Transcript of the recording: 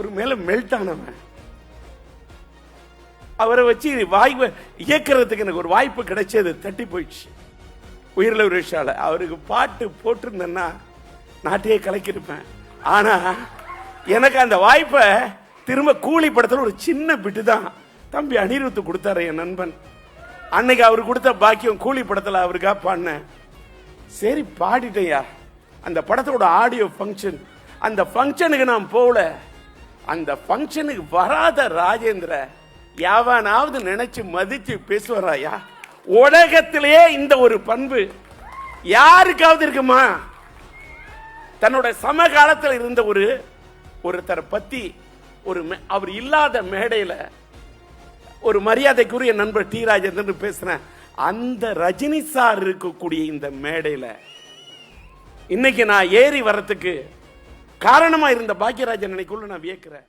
அவர் மேல மெல்ட் ஆனவன். அவரை வச்சு வாய்ப்பு இயக்கிறதுக்கு எனக்கு ஒரு வாய்ப்பு கிடைச்சது, தட்டி போயிடுச்சு. உயிரிழ விஷால அவருக்கு பாட்டு போட்டிருந்தேன்னா நாட்டையே கலக்கிருப்பேன். ஆனா எனக்கு அந்த வாய்ப்பை திரும்ப கூலி படத்துல ஒரு சின்ன பிட்டு தான் தம்பி அனிருத்து கொடுத்தாரு, என் நண்பன். அன்னைக்கு அவரு கொடுத்த பாக்கியம் கூலி படத்துல அவருக்காக பாடினேன். சரி பாடிட்டேயா. அந்த படத்தோட ஆடியோ ஃபங்க்ஷன், அந்த ஃபங்க்ஷனுக்கு நான் போகல. அந்த ஃபங்க்ஷனுக்கு வராத ராஜேந்திர யாவனாவது நினைச்சு மதிச்சு பேசுவாராயா? உலகத்திலேயே இந்த ஒரு பண்பு யாருக்காவது இருக்குமா? தன்னோட சமகாலத்தில் இருந்த ஒருத்தரை பத்தி அவர் இல்லாத மேடையில ஒரு மரியாதைக்குரிய நண்பர் டி ராஜேந்திரன் பேசுறேன். அந்த ரஜினி சார் இருக்கக்கூடிய இந்த மேடையில இன்னைக்கு நான் ஏறி வரத்துக்கு காரணமா இருந்த பாக்கியராஜன் நினைக்குள்ள நான் வியக்கிறேன்.